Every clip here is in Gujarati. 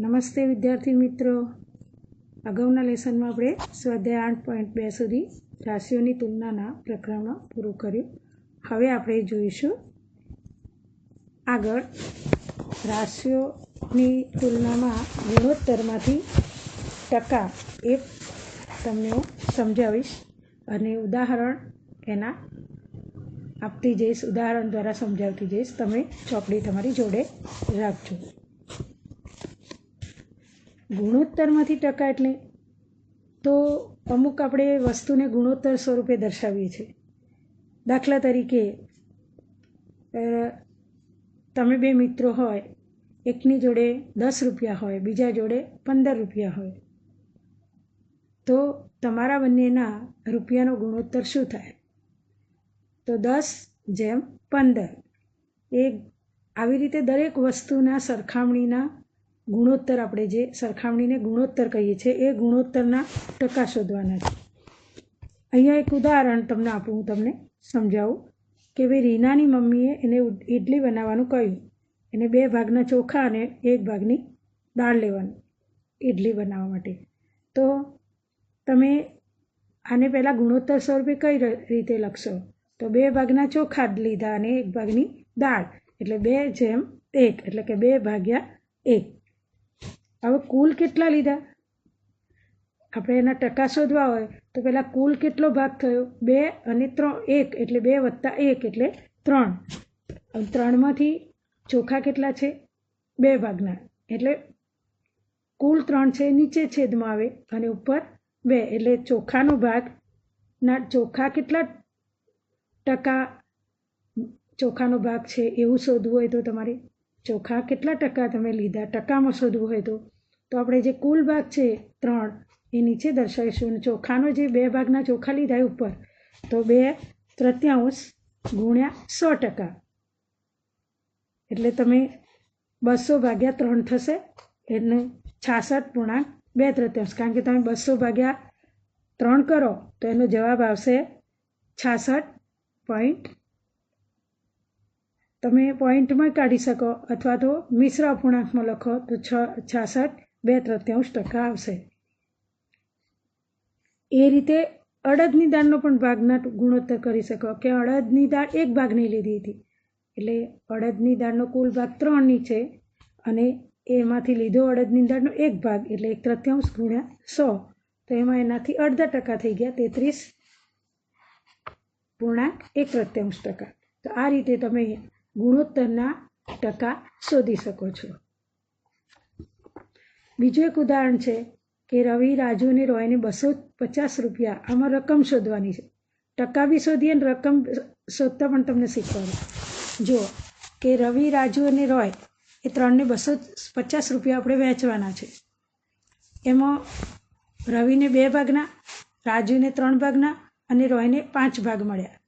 નમસ્તે વિદ્યાર્થી મિત્રો, અગાઉના લેસનમાં આપણે સ્વાધ્યાય 8.2 સુધી રાશિઓની તુલનાના પ્રકરણમાં પૂરું કર્યું. હવે આપણે જોઈશું આગળ રાશિઓની તુલનામાં ગુણોત્તરમાંથી ટકા એ તમને હું સમજાવીશ અને ઉદાહરણ એના આપતી જઈશ, ઉદાહરણ દ્વારા સમજાવતી જઈશ. તમે ચોપડી તમારી જોડે રાખજો. ગુણોત્તરમાંથી ટકા એટલે તો અમુક આપણે વસ્તુને ગુણોત્તર સ્વરૂપે દર્શાવીએ છીએ. દાખલા તરીકે તમે બે મિત્રો હોય, એકની જોડે 10 રૂપિયા હોય, બીજા જોડે 15 રૂપિયા હોય, તો તમારા બંનેના રૂપિયાનો ગુણોત્તર શું થાય? તો 10:15. એ આવી રીતે દરેક વસ્તુના સરખામણીના ગુણોત્તર, આપણે જે સરખામણીને ગુણોત્તર કહીએ છીએ, એ ગુણોત્તરના ટકા શોધવાના છે. અહીંયા એક ઉદાહરણ તમને આપું, હું તમને સમજાવું કે ભાઈ રીનાની મમ્મીએ એને ઇડલી બનાવવાનું કહ્યું. એને 2 ભાગના ચોખા અને 1 ભાગની દાળ લેવાનું ઇડલી બનાવવા માટે. તો તમે આને પહેલાં ગુણોત્તર સ્વરૂપે કઈ રીતે લખશો? તો 2 ભાગના ચોખા લીધા અને 1 ભાગની દાળ, એટલે 2:1, એટલે કે 2/1. હવે કુલ કેટલા લીધા? આપણે એના ટકા શોધવા હોય તો પહેલાં કુલ કેટલો ભાગ થયો? 2 અને 3, 1 એટલે 2 વત્તા 1 એટલે 3. હવે 3માંથી ચોખા કેટલા છે? 2 ભાગના, એટલે કુલ 3 છે, નીચે છેદમાં આવે અને ઉપર 2, એટલે ચોખાનો ભાગના ચોખા કેટલા ટકા ચોખાનો ભાગ છે એવું શોધવું હોય તો તમારે ચોખા કેટલા ટકા તમે લીધા ટકામાં શોધવું હોય તો આપણે જે કુલ ભાગ છે 3 એ નીચે દર્શાવીશું અને ચોખાનો જે 2 ભાગના ચોખા લીધા એ ઉપર, તો 2/3 ગુણ્યા 100%, એટલે તમે 200/3 થશે, એટલે 66.2/3. કારણ કે તમે 200/3 કરો તો એનો જવાબ આવશે 66. તમે પોઈન્ટમાં કાઢી શકો અથવા તો મિશ્ર અપૂર્ણાંકમાં લખો તો 66.2/3 આવશે. એ રીતે અડદની દાળનો પણ ભાગના ગુણોત્તર કરી શકો કે અડદની દાળ 1 ભાગની લીધી હતી, એટલે અડદની દાળનો કુલ ભાગ 3 છે અને એમાંથી લીધો અડદની દાળનો 1 ભાગ, એટલે 1/3 ગુણ્યા 100, તો એમાં એનાથી અડધા ટકા થઈ ગયા, 33.1%. તો આ રીતે તમે ગુણોત્તરના ટકા શોધી શકો છો. બીજું એક ઉદાહરણ છે કે રવિ, રાજુ અને રોયને 250 રૂપિયા, આમાં રકમ શોધવાની છે. ટકા બી શોધીએ અને રકમ શોધતા પણ તમને શીખવાનું. જો કે રવિ, રાજુ અને રોય એ 3ને 250 રૂપિયા આપણે વહેંચવાના છે. એમાં રવિને 2 ભાગના, રાજુને 3 ભાગના અને રોયને 5 ભાગ મળ્યા.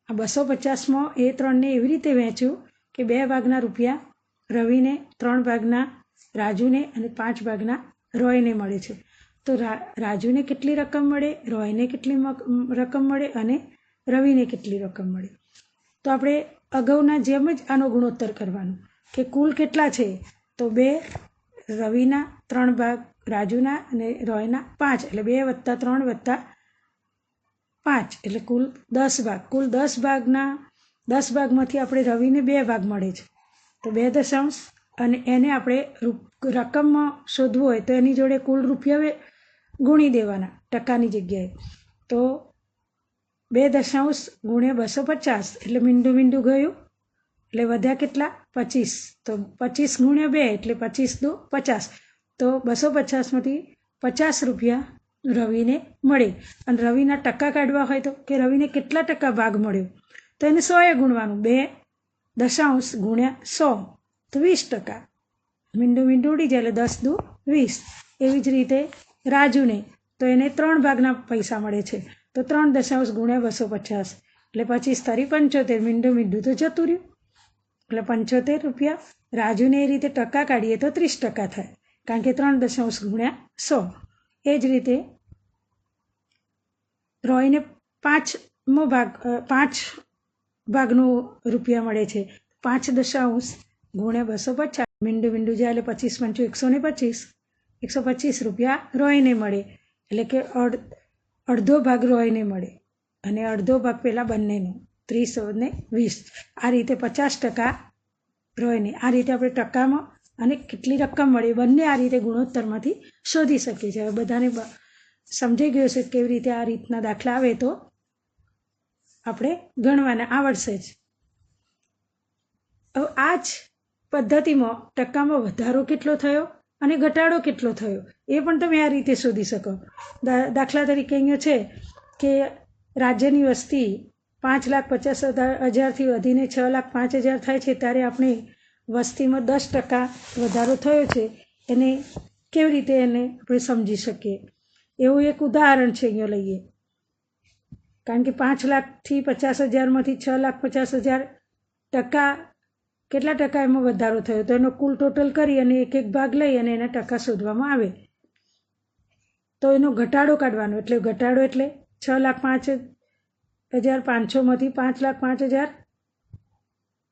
આ 250માં એ 3ને એવી રીતે વહેંચ્યું કે 2 ભાગના રૂપિયા રવિને, 3 ભાગના રાજુને અને 5 ભાગના રોયને મળે છે. તો રાજુને કેટલી રકમ મળે, રોયને કેટલી રકમ મળે અને રવિને કેટલી રકમ મળે? તો આપણે અગાઉના જેમ જ આનો ગુણોત્તર કરવાનો કે કુલ કેટલા છે? તો 2 રવિના, 3 ભાગ રાજુના અને રોયના 5, એટલે 2 + 3 + 5, એટલે કુલ 10 ભાગ. કુલ 10 ભાગના 10 ભાગમાંથી આપણે રવિને 2 ભાગ મળે છે, તો 2 અને એને આપણે રકમમાં શોધવું હોય તો એની જોડે કુલ રૂપિયા ગુણી દેવાના ટકાની જગ્યાએ. તો 2 ગુણ્યા 250, એટલે મીંડું ગયું, એટલે વધ્યા કેટલા? 25. તો 25 ગુણ્યા 2, એટલે 25 × 50. તો 250માંથી 50 રૂપિયા રવિને મળે. અને રવિના ટકા કાઢવા હોય તો કે રવિને કેટલા ટકા ભાગ મળ્યો, તો એને 100એ ગુણવાનું. 2 ગુણ્યા 100, તો 20%. મીંડું ઉડી જાય, એટલે 10 × 20. એવી જ રીતે રાજુને તો એને 3 ભાગના પૈસા મળે છે, તો 3 ગુણ્યા 250, એટલે 25 તારી 75. મીંડું તો જતું રહ્યું, એટલે 75 રૂપિયા. રાજુને એ રીતે ટકા કાઢીએ તો 30% થાય, કારણ કે 3 ગુણ્યા 100. એ જ રીતે રોયને 5 ભાગનું રૂપિયા મળે છે, 5 ગુણ્યા 250 મીંડું મીંડું જાય એટલે 25 × 5 = 125 રૂપિયા રોયને મળે. એટલે કે અડધો ભાગ રોયને મળે અને અડધો ભાગ પેલા બંનેનો 30 અને 20. આ રીતે 50% રોયને. આ રીતે આપણે ટકામાં અને કેટલી રકમ મળે બંને આ રીતે ગુણોત્તરમાંથી શોધી શકીએ છીએ. હવે બધાને સમજાઈ ગયું છે કેવી રીતે આ રીતના દાખલા આવે તો આપણે ગણવાના આવડશે જ. હવે આ જ પદ્ધતિમાં ટકામાં વધારો કેટલો થયો અને ઘટાડો કેટલો થયો એ પણ તમે આ રીતે શોધી શકો. દાખલા તરીકે અહીંયા છે કે રાજ્યની વસ્તી 5,50,000થી વધીને 6,05,000 થાય છે ત્યારે આપણે વસ્તીમાં 10% વધારો થયો છે. એને કેવી રીતે એને આપણે સમજી શકીએ એવું એક ઉદાહરણ છે અહીંયા લઈએ. કારણ કે 5,50,000થી 50,000માંથી 6,50,000 ટકા કેટલા ટકા એમાં વધારો થયો તો એનો કુલ ટોટલ કરી અને એક એક ભાગ લઈ અને એના ટકા શોધવામાં આવે. તો એનો ઘટાડો કાઢવાનો. એટલે ઘટાડો એટલે 6,05,500માંથી 5,05,000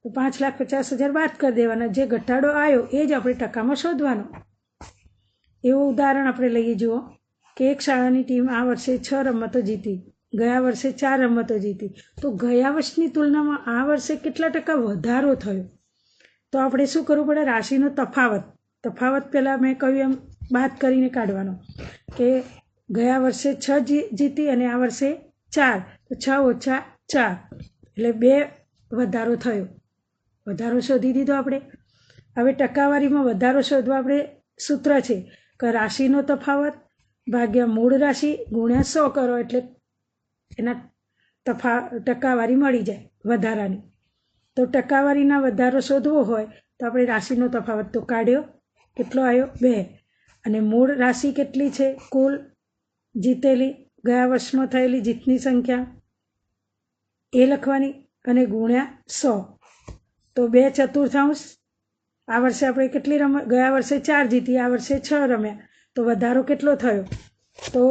તો 5,50,000 બાદ કરી દેવાના. જે ઘટાડો આવ્યો એ જ આપણે ટકામાં શોધવાનો. એવું ઉદાહરણ આપણે લઈએ. જુઓ કે એક શાળાની ટીમ આ વર્ષે 6 રમતો જીતી, ગયા વર્ષે 4 રમતો જીતી. તો ગયા વર્ષની તુલનામાં આ વર્ષે કેટલા ટકા વધારો થયો તો આપણે શું કરવું પડે? રાશિનો તફાવત પહેલાં મેં કહ્યું એમ બાદ કરીને કાઢવાનો કે ગયા વર્ષે 6 જીતી અને આ વર્ષે 4 તો 6 - 4 એટલે 2 વધારો થયો. વધારો શોધી દીધો આપણે. હવે ટકાવારીમાં વધારો શોધવા આપણે સૂત્ર છે કે રાશિનો તફાવત ભાગ્યા મૂળ રાશિ ગુણ્યા 100 કરો એટલે એના ટકાવારી મળી જાય વધારાની. તો ટકાવારીના વધારો શોધવો હોય તો આપણે રાશિનો તફાવત તો કાઢ્યો, કેટલો આવ્યો? 2. અને મૂળ રાશિ કેટલી છે? કુલ જીતેલી ગયા વર્ષમાં થયેલી જીતની સંખ્યા એ લખવાની અને ગુણ્યા 100. તો 2/4 આ વર્ષે આપણે કેટલી ગયા વર્ષે 4 જીતી, આ વર્ષે 6 રમ્યા તો વધારો કેટલો થયો? તો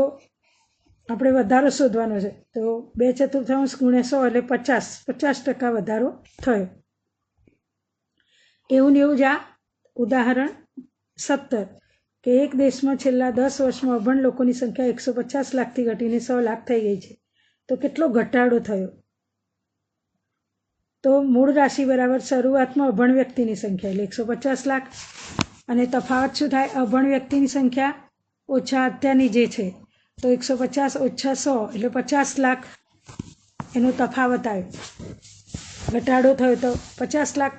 આપણે વધારો શોધવાનો છે. તો 2/4 ગુણ્યા 100 એટલે 50% વધારો થયો. એવું ને એવું જ આ ઉદાહરણ 17 કે એક દેશમાં છેલ્લા 10 વર્ષમાં અભણ લોકોની સંખ્યા 150 લાખથી ઘટીને 100 લાખ થઈ ગઈ છે. તો કેટલો ઘટાડો થયો? તો મૂળ રાશિ બરાબર શરૂઆતમાં અભણ વ્યક્તિની સંખ્યા એટલે 150 લાખ અને તફાવત શું થાય? અભણ વ્યક્તિની સંખ્યા ઓછા અત્યારની જે છે તો 150 - 100 એટલે 50 લાખ એનો તફાવત આવ્યો. ઘટાડો થયો તો 50 લાખ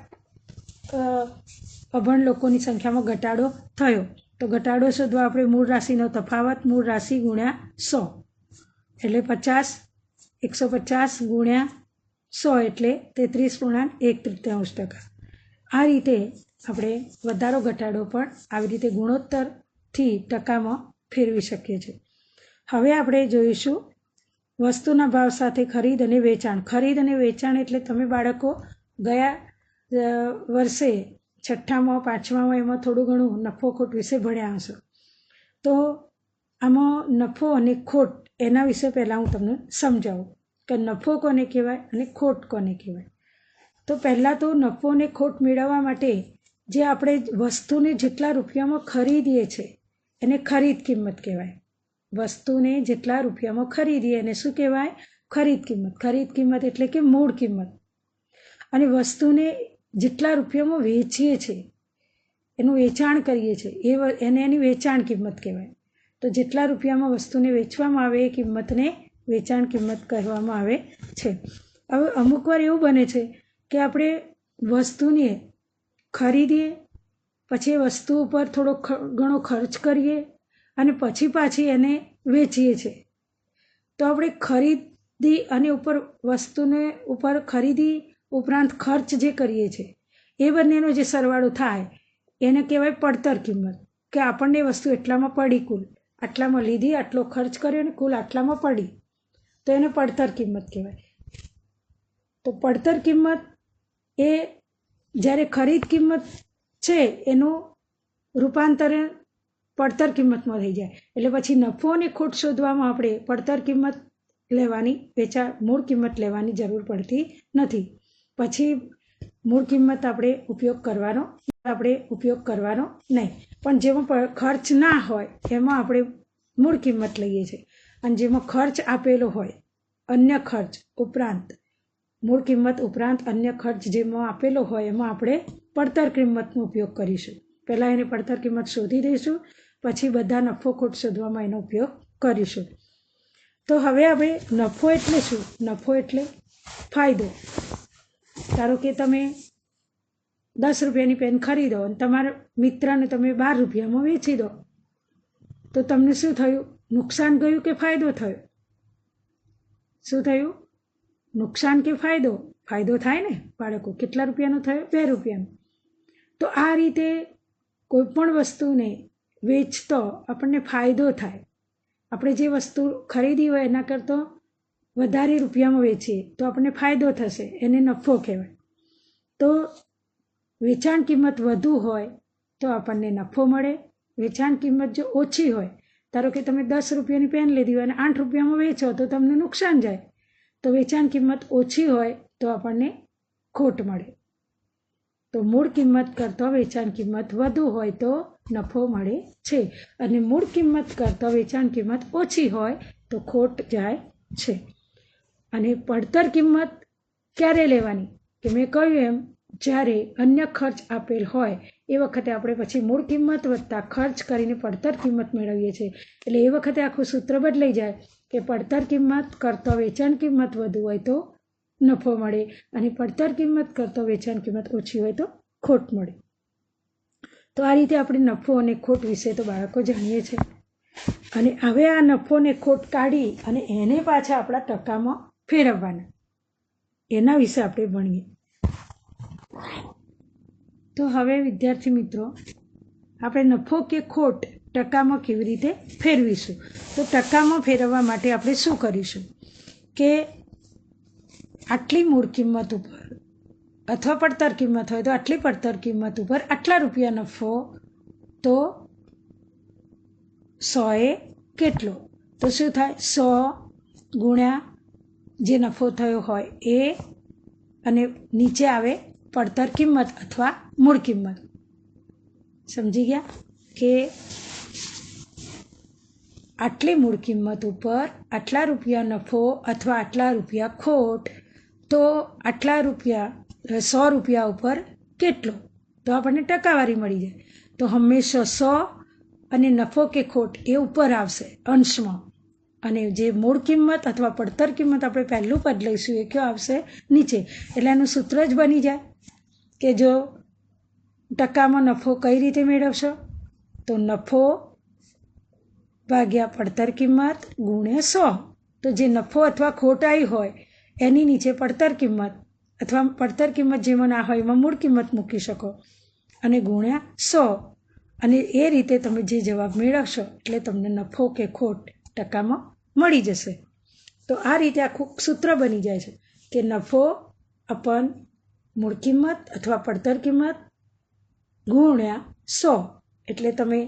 અભણ લોકોની સંખ્યામાં ઘટાડો થયો. તો ઘટાડો શોધવા આપણે મૂળ રાશિનો તફાવત મૂળ રાશિ ગુણ્યા 100 એટલે 150 ગુણ્યા 100 એટલે 33.133%. આ રીતે આપણે વધારો ઘટાડો પણ આવી રીતે ગુણોત્તરથી ટકામાં ફેરવી શકીએ છીએ. હવે આપણે જોઈશું વસ્તુના ભાવ સાથે ખરીદ અને વેચાણ. ખરીદ અને વેચાણ એટલે તમે બાળકો ગયા વર્ષે 6ઠ્ઠામાં 5મામાં એમાં થોડું ઘણું નફો ખોટ વિશે ભણ્યા હશો. તો આમાં નફો અને ખોટ એના વિશે પહેલાં હું તમને સમજાવું કે નફો કોને કહેવાય અને ખોટ કોને કહેવાય. તો પહેલાં તો નફો અને ખોટ મેળવવા માટે જે આપણે વસ્તુને જેટલા રૂપિયામાં ખરીદીએ છીએ એને ખરીદ કિંમત કહેવાય. વસ્તુને જેટલા રૂપિયામાં ખરીદીએ એને શું કહેવાય? ખરીદ કિંમત. ખરીદ કિંમત એટલે કે મૂળ કિંમત. અને વસ્તુને જેટલા રૂપિયામાં વેચીએ છીએ એનું વેચાણ કરીએ છીએ એને એની વેચાણ કિંમત કહેવાય. તો જેટલા રૂપિયામાં વસ્તુને વેચવામાં આવે એ કિંમતને વેચાણ કિંમત કહેવામાં આવે છે. હવે અમુક વાર એવું બને છે કે આપણે વસ્તુને ખરીદીએ પછી એ વસ્તુ ઉપર થોડો ઘણો ખર્ચ કરીએ અને પછી પાછી એને વેચીએ છીએ. તો આપણે ખરીદી અને ઉપર વસ્તુને ઉપર ખરીદી ઉપરાંત ખર્ચ જે કરીએ છીએ એ બંનેનો જે સરવાળો થાય એને કહેવાય પડતર કિંમત. કે આપણને વસ્તુ એટલામાં પડી, કુલ આટલામાં લીધી, આટલો ખર્ચ કર્યો અને કુલ આટલામાં પડી તો એને પડતર કિંમત કહેવાય. તો પડતર કિંમત એ જ્યારે ખરીદ કિંમત છે એનું રૂપાંતરણ પડતર કિંમતમાં થઈ જાય એટલે પછી નફો અને ખોટ શોધવામાં આપણે પડતર કિંમત લેવાની મૂળ કિંમત લેવાની જરૂર પડતી નથી. પછી મૂળ કિંમત આપણે ઉપયોગ કરવાનો નહીં. પણ જેમાં ખર્ચ ના હોય એમાં આપણે મૂળ કિંમત લઈએ છીએ, અને જેમાં ખર્ચ આપેલો હોય અન્ય ખર્ચ ઉપરાંત, મૂળ કિંમત ઉપરાંત અન્ય ખર્ચ જેમાં આપેલો હોય એમાં આપણે પડતર કિંમતનો ઉપયોગ કરીશું. પહેલાં એને પડતર કિંમત શોધી દઈશું, પછી બધા નફો ખોટ શોધવામાં એનો ઉપયોગ કરીશું. તો હવે આપણે નફો એટલે શું? નફો એટલે ફાયદો. ધારો કે તમે 10 રૂપિયાની પેન ખરીદો અને તમારા મિત્રને તમે 12 રૂપિયામાં વેચી દો, તો તમને શું થયું? નુકસાન ગયું કે ફાયદો થયો? શું થયું? નુકસાન કે ફાયદો? ફાયદો થાય ને બાળકો. કેટલા રૂપિયાનો થયો? 2 રૂપિયાનો. તો આ રીતે કોઈ પણ વસ્તુને વેચતો આપણને ફાયદો થાય. આપણે જે વસ્તુ ખરીદી હોય એના કરતાં વધારે રૂપિયામાં વેચીએ તો આપણને ફાયદો થશે, એને નફો કહેવાય. તો વેચાણ કિંમત વધુ હોય તો આપણને નફો મળે. વેચાણ કિંમત જો ઓછી હોય, ધારો કે તમે 10 રૂપિયાની પેન લીધી હોય અને 8 રૂપિયામાં વેચો તો તમને નુકસાન જાય. તો વેચાણ કિંમત ઓછી હોય તો આપણને ખોટ મળે. તો મૂળ કિંમત કરતાં વેચાણ કિંમત વધુ હોય તો નફો મળે છે, અને મૂળ કિંમત કરતાં વેચાણ કિંમત ઓછી હોય તો ખોટ જાય છે. અને પડતર કિંમત ક્યારે લેવાની? કે મેં કહ્યું એમ, જ્યારે અન્ય ખર્ચ આપેલ હોય એ વખતે આપણે પછી મૂળ કિંમત વત્તા ખર્ચ કરીને પડતર કિંમત મેળવીએ છીએ. એટલે એ વખતે આખું સૂત્ર બદલાઈ જાય કે પડતર કિંમત કરતાં વેચાણ કિંમત વધુ હોય તો નફો મળે, અને પડતર કિંમત કરતાં વેચાણ કિંમત ઓછી હોય તો ખોટ મળે. તો આ રીતે આપણે નફો અને ખોટ વિશે તો બાળકો જાણીએ છીએ. અને હવે આ નફો અને ખોટ કાઢી અને એને પાછા આપણા ટકામાં ફેરવવાના, એના વિશે આપણે ભણીએ. તો હવે વિદ્યાર્થી મિત્રો, આપણે નફો કે ખોટ ટકામાં કેવી રીતે ફેરવીશું? તો ટકામાં ફેરવવા માટે આપણે શું કરીશું કે આટલી મૂળ કિંમત ઉપર અથવા પડતર કિંમત હોય તો આટલી પડતર કિંમત ઉપર આટલા રૂપિયા નફો, તો 100 કેટલો? તો શું થાય? 100 ગુણ્યા જે નફો થયો હોય એ, અને નીચે આવે પડતર કિંમત અથવા મૂળ કિંમત. સમજી ગયા કે આટલી મૂળ કિંમત ઉપર આટલા રૂપિયા નફો અથવા આટલા રૂપિયા ખોટ, તો આટલા રૂપિયા 100 રૂપિયા ઉપર કેટલો? તો આપણને ટકાવારી મળી જાય. તો હંમેશા 100 અને નફો કે ખોટ એ ઉપર આવશે અંશમાં, અને જે મૂળ કિંમત અથવા પડતર કિંમત આપણે પહેલું પદ લઈશું એ કયો આવશે? નીચે. એટલે એનું સૂત્ર જ બની જાય કે જો ટકામાં નફો કઈ રીતે મેળવશો? તો નફો ભાગ્યા પડતર કિંમત ગુણ્યા 100. તો જે નફો અથવા ખોટ આવી હોય એની નીચે પડતર કિંમત, અથવા પડતર કિંમત જેમાં ના હોય એમાં મૂળ કિંમત મૂકી શકો, અને ગુણ્યા 100. અને એ રીતે તમે જે જવાબ મેળવશો એટલે તમને નફો કે ખોટ ટકામાં મળી જશે. તો આ રીતે આખું સૂત્ર બની જાય છે કે નફો અપન મૂળ કિંમત અથવા પડતર કિંમત ગુણ્યા 100, એટલે તમે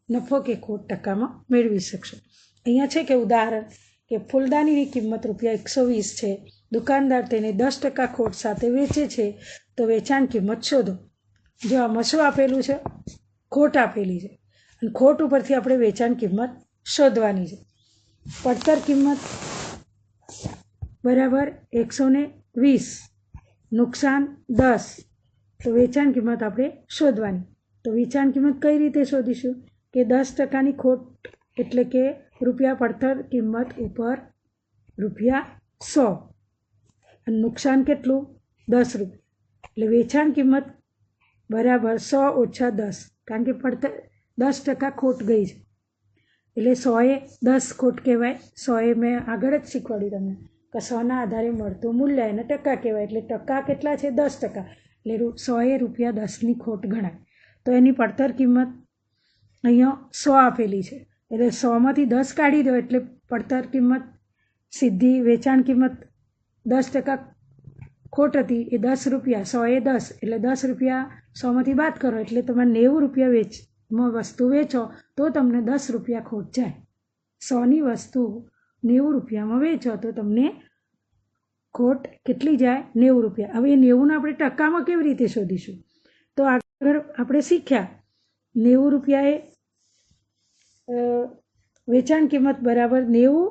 નફો કે ખોટ ટકામાં મેળવી શકશો. અહીંયા છે કે ઉદાહરણ કે ફૂલદાનીની કિંમત ₹120 છે, દુકાનદાર તેને 10% ખોટ સાથે વેચે છે, તો વેચાણ કિંમત શોધો. જો આમાં શું આપેલું છે? ખોટ આપેલી છે, અને ખોટ ઉપરથી આપણે વેચાણ કિંમત શોધવાની છે. પડતર કિંમત બરાબર 120, નુકસાન 10, તો વેચાણ કિંમત આપણે શોધવાની. તો વેચાણ કિંમત કઈ રીતે શોધીશું કે 10%ની ખોટ એટલે કે રૂપિયા પડતર કિંમત ઉપર ₹100, અને નુકસાન કેટલું? 10 રૂપિયા. એટલે વેચાણ કિંમત બરાબર 100 ઓછા 10, કારણ કે પડતર 10% ખોટ ગઈ છે એટલે 100એ 10 ખોટ કહેવાય. 100એ મેં આગળ જ શીખવાડ્યું તમને કે 100ના આધારે મળતું મૂલ્ય એને ટકા કહેવાય. એટલે ટકા કેટલા છે? 10%. એટલે 100એ ₹10ની ખોટ ગણાય. તો એની પડતર કિંમત અહીંયા 100 આપેલી છે, એટલે 100માંથી 10 કાઢી દો એટલે પડતર કિંમત સીધી વેચાણ કિંમત 10% ખોટ હતી એ 10 રૂપિયા, 100એ 10, એટલે 10 રૂપિયા 100માંથી બાદ કરો એટલે તમારે 90 રૂપિયા વસ્તુ વેચો તો તમને 10 રૂપિયા ખોટ જાય. 100ની વસ્તુ 90 રૂપિયામાં વેચો તો તમને ખોટ કેટલી જાય? 90 રૂપિયા. હવે એ 90ને આપણે ટકામાં કેવી રીતે શોધીશું? તો આગળ આપણે શીખ્યા 90 રૂપિયાએ વેચાણ કિંમત બરાબર 90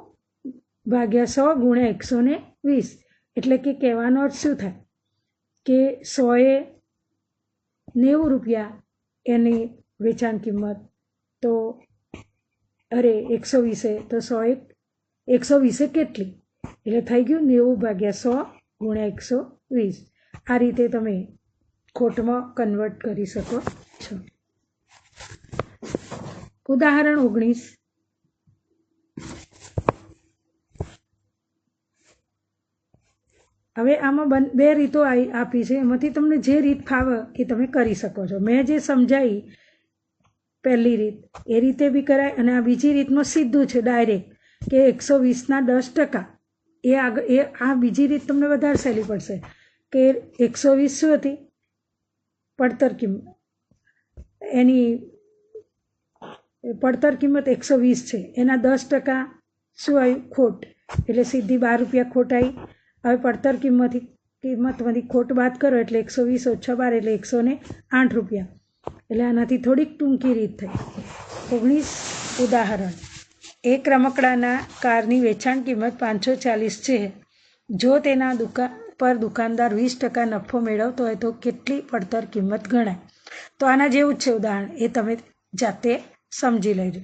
ભાગ્યા 100 ગુણ્યા 120. એટલે કે કહેવાનો અર્થ શું થાય કે 100 એ 90 રૂપિયા એની વેચાણ કિંમત, તો 120 તો 120 કેટલી? એટલે થઈ ગયું 90 ભાગ્યા 100 ગુણ્યા 120. આ રીતે તમે ખોટમાં કન્વર્ટ કરી શકો છો. ઉદાહરણ 19. હવે આમાં 2 રીતો આપી છે, એમાંથી તમને જે રીત ફાવે એ તમે કરી શકો છો. મેં જે સમજાવી પહેલી રીત એ રીતે બી કરાય, અને આ બીજી રીતમાં સીધું છે ડાયરેક્ટ કે 120ના 10%. એ આ બીજી રીત તમને વધારે સહેલી પડશે કે 120 શું હતી? પડતર કિંમત. એની પડતર કિંમત 120 છે, એના 10% શું આવ્યું? ખોટ. એટલે સીધી 12 રૂપિયા ખોટ આવી. હવે પડતર કિંમતમાંથી ખોટ બાદ કરો એટલે 120 ઓછા 12 એટલે 108 રૂપિયા. એટલે આનાથી થોડીક ટૂંકી રીત થઈ. 19 ઉદાહરણ. એક રમકડાના કારની વેચાણ કિંમત 540 છે. જો તેના દુકાનદાર 20% નફો મેળવતો હોય તો કેટલી પડતર કિંમત ગણાય? તો આના જેવું જ છે ઉદાહરણ, એ તમે જાતે સમજી લેજો.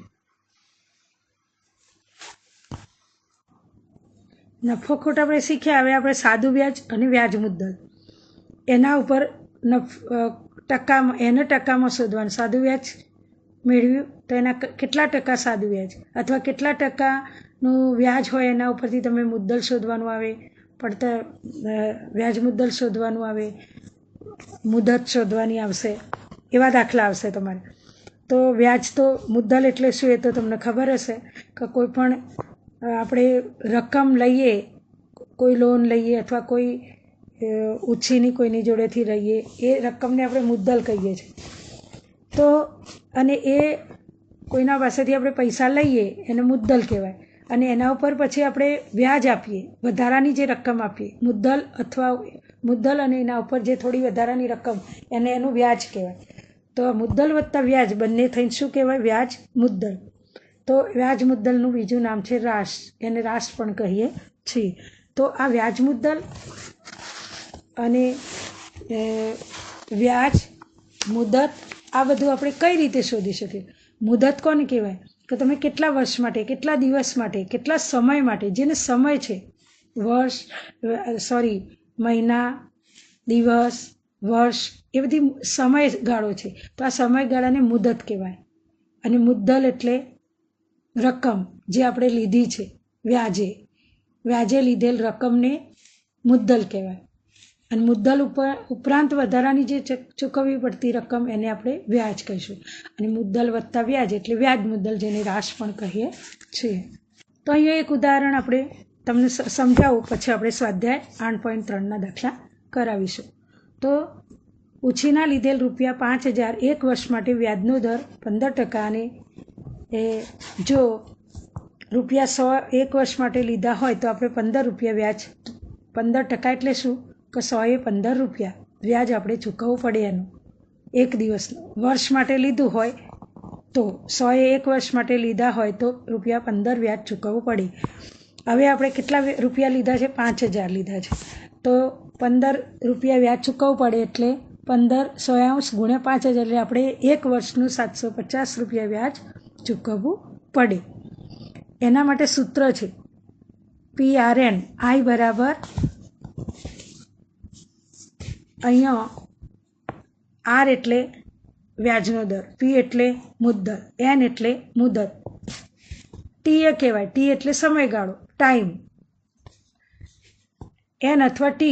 નફો ખોટ આપણે શીખ્યા. હવે આપણે સાદું વ્યાજ અને વ્યાજ મુદ્દલ એના ઉપર ટકામાં શોધવાનું. સાદું વ્યાજ મેળવ્યું તો એના કેટલા ટકા સાદું વ્યાજ અથવા કેટલા ટકાનું વ્યાજ હોય એના ઉપરથી તમે મુદ્દલ શોધવાનું આવે, પડતર વ્યાજ મુદ્દલ શોધવાનું આવે, મુદત શોધવાની આવશે. એવા દાખલા આવશે તમારે. તો વ્યાજ તો મુદ્દલ એટલે શું એ તો તમને ખબર હશે કે કોઈ પણ આપણે રકમ લઈએ, કોઈ લોન લઈએ અથવા કોઈ ઉછીની કોઈની જોડેથી લઈએ, એ રકમને આપણે મુદ્દલ કહીએ છીએ. તો અને એ કોઈના પાસેથી આપણે પૈસા લઈએ એને મુદ્દલ કહેવાય, અને એના ઉપર પછી આપણે વ્યાજ આપીએ, વધારાની જે રકમ આપીએ મુદ્દલ અને એના ઉપર જે થોડી વધારાની રકમ એનું વ્યાજ કહેવાય. તો મુદ્દલ વત્તા વ્યાજ બંને થઈને શું કહેવાય? વ્યાજ મુદ્દલ. તો વ્યાજ મુદ્દલનું બીજું નામ છે રાશ. એને રાશ પણ કહીએ છીએ. તો આ વ્યાજ મુદ્દલ અને વ્યાજ મુદત આ બધું આપણે કઈ રીતે શોધી શકીએ? મુદત કોને કહેવાય? કે તમે કેટલા વર્ષ માટે, કેટલા દિવસ માટે, કેટલા સમય માટે, જેને સમય છે, મહિના, દિવસ, વર્ષ, એ બધી સમયગાળો છે. તો આ સમયગાળાને મુદત કહેવાય. અને મુદ્દલ એટલે રકમ જે આપણે લીધી છે વ્યાજે લીધેલ રકમને મુદ્દલ કહેવાય. અને મુદ્દલ ઉપરાંત વધારાની જે ચૂકવવી પડતી રકમ એને આપણે વ્યાજ કહીશું. અને મુદ્દલ વત્તા વ્યાજ એટલે વ્યાજ મુદ્દલ, જેને રાશ પણ કહીએ છીએ. તો અહીંયા એક ઉદાહરણ આપણે તમને સમજાવું, પછી આપણે સ્વાધ્યાય 8.3ના દાખલા કરાવીશું. તો ઉછીના લીધેલ ₹5000 1 વર્ષ માટે વ્યાજનો દર 15%, અને જો ₹100 1 વર્ષ માટે લીધા હોય તો આપણે 15 રૂપિયા વ્યાજ, 15% એટલે શું કે 100 એ 15 રૂપિયા વ્યાજ આપણે ચૂકવવું પડે એનું એક દિવસનું. વર્ષ માટે લીધું હોય તો 100 એ 1 વર્ષ માટે લીધા હોય તો ₹15 વ્યાજ ચૂકવવું પડે. હવે આપણે કેટલા રૂપિયા લીધા છે? 5000 લીધા છે. તો 15 રૂપિયા વ્યાજ ચૂકવવું પડે એટલે 15 ગુણ્યા 5000 એટલે આપણે એક વર્ષનું 750 રૂપિયા વ્યાજ ચૂકવવું પડે. એના માટે સૂત્ર છે PRN. I બરાબર અહીંયા R એટલે વ્યાજનો દર, P એટલે મુદ્દલ, N એટલે મુદત, T એ કહેવાય, T એટલે સમયગાળો, ટાઈમ. N અથવા T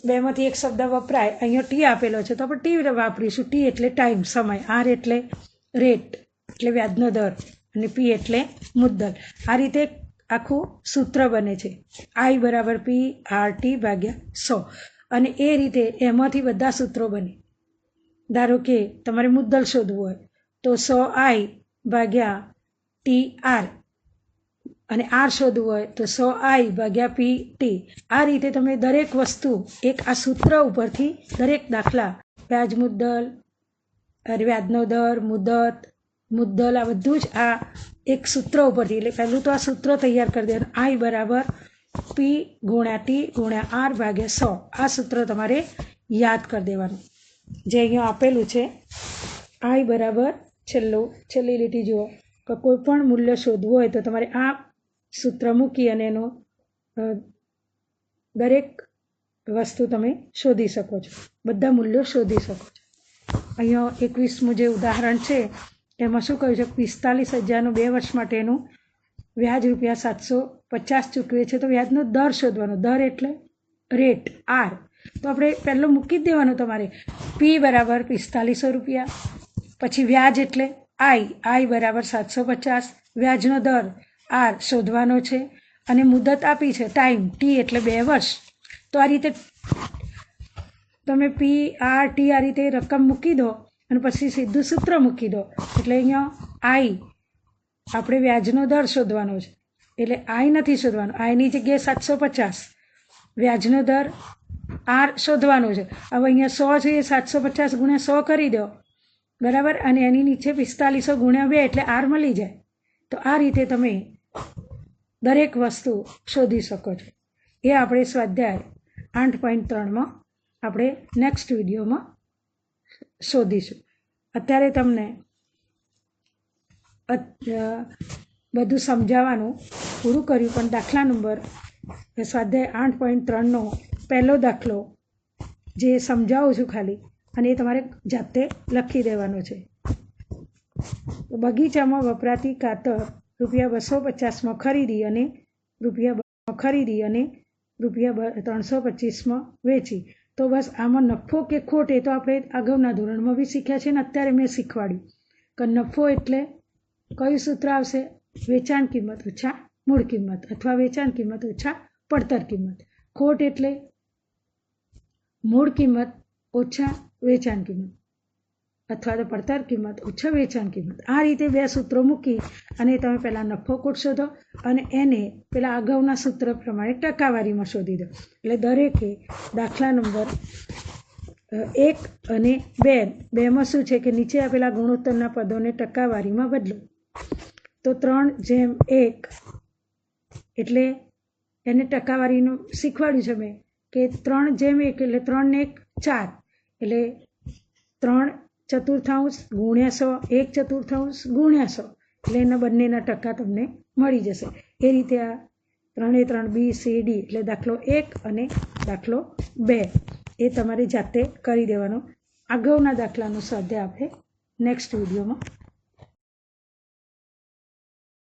બેમાંથી એક શબ્દ વપરાય. અહીંયા T આપેલો છે તો આપણે T વાપરીશું. T એટલે ટાઈમ, સમય. R એટલે રેટ એટલે વ્યાજનો દર, અને P એટલે મુદ્દલ. આ રીતે આખું સૂત્ર બને છે I બરાબર PRT ભાગ્યા 100. અને એ રીતે એમાંથી બધા સૂત્રો બને. ધારો કે તમારે મુદ્દલ શોધવું હોય તો 100I ભાગ્યા TR અને આર શોધવું હોય તો 100i ભાગ્યા PT. આ રીતે તમે દરેક વસ્તુ એક આ સૂત્ર ઉપરથી દરેક દાખલા વ્યાજ મુદ્દલ, વ્યાજનો દર, મુદ્દલ આ બધું જ આ એક સૂત્ર ઉપરથી, એટલે પહેલું તો આ સૂત્ર તૈયાર કરી દેવાનું, i બરાબર P ગુણ્યા T ગુણ્યા R ભાગ્યા 100. આ સૂત્ર તમારે યાદ કરી દેવાનું જે અહીંયા આપેલું છે. i બરાબર છેલ્લી લીટી જુઓ કે કોઈ પણ મૂલ્ય શોધવું હોય તો તમારે આ સૂત્ર મૂકી અને એનો દરેક વસ્તુ તમે શોધી શકો છો, બધા મૂલ્યો શોધી શકો છો. અહીંયા 21મું જે ઉદાહરણ છે એમાં શું કહ્યું છે, 45,000નું 2 વર્ષ માટેનું વ્યાજ ₹750 ચૂકવે છે, તો વ્યાજનો દર શોધવાનો. દર એટલે રેટ આર, તો આપણે પહેલો મૂકી જ દેવાનું તમારે. પી બરાબર ₹4500, પછી વ્યાજ એટલે આઈ બરાબર 750, વ્યાજનો દર આર શોધવાનો છે, અને મુદત આપી છે ટાઈમ ટી એટલે 2 વર્ષ. તો આ રીતે તમે પી આર ટી આ રીતે રકમ મૂકી દો અને પછી સીધું સૂત્ર મૂકી દો. એટલે અહીંયા આઈ આપણે વ્યાજનો દર શોધવાનો છે, એટલે આઈ નથી શોધવાનો, આઈની જગ્યાએ 750, વ્યાજનો દર આર શોધવાનો છે. હવે અહીંયા 100 છે એ 750 ગુણ્યા 100 કરી દો, બરાબર, અને એની નીચે 4500 ગુણ્યા 2 એટલે આર મળી જાય. તો આ રીતે તમે દરેક વસ્તુ શોધી શકો છો. એ આપણે સ્વાધ્યાય 8.3માં આપણે નેક્સ્ટ વિડીયોમાં શોધીશું. અત્યારે તમને બધું સમજાવવાનું પૂરું કર્યું, પણ દાખલા નંબર સ્વાધ્યાય 8.3નો પહેલો દાખલો જે સમજાવું છું ખાલી, અને એ તમારે જાતે લખી દેવાનો છે. બગીચામાં વપરાતી ખાતર ₹250માં ખરીદી અને ₹325માં વેચી. તો બસ આમાં નફો કે ખોટ એ તો આપણે અગાઉના ધોરણમાં બી શીખ્યા છે ને અત્યારે મેં શીખવાડ્યું કે નફો એટલે કયું સૂત્ર આવશે, વેચાણ કિંમત ઓછા મૂળ કિંમત, અથવા વેચાણ કિંમત ઓછા પડતર કિંમત. ખોટ એટલે મૂળ કિંમત ઓછા વેચાણ કિંમત, અથવા તો પડતર કિંમત ઓછા વેચાણ કિંમત. આ રીતે 2 સૂત્રો મૂકી અને તમે પહેલાં નફો ખોટ શોધો અને એને પેલા અગાઉના સૂત્ર પ્રમાણે ટકાવારીમાં શોધી દો. એટલે દરેકે દાખલા નંબર 1 અને 2માં શું છે કે નીચે આપેલા ગુણોત્તરના પદોને ટકાવારીમાં બદલો. તો 3:1 એટલે એને ટકાવારીનું શીખવાડ્યું છે મેં કે 3:1 એટલે 3 ને 1 4, એટલે 3/4 ગુણ્યા 100, 1/4 ગુણ્યા 100, એટલે એના બંનેના ટકા તમને મળી જશે. એ રીતે આ 3 B C D એટલે દાખલો 1 અને દાખલો 2 એ તમારે જાતે કરી દેવાનો. અગાઉના દાખલાનો સ્વાધ્યાય આપણે નેક્સ્ટ વિડીયોમાં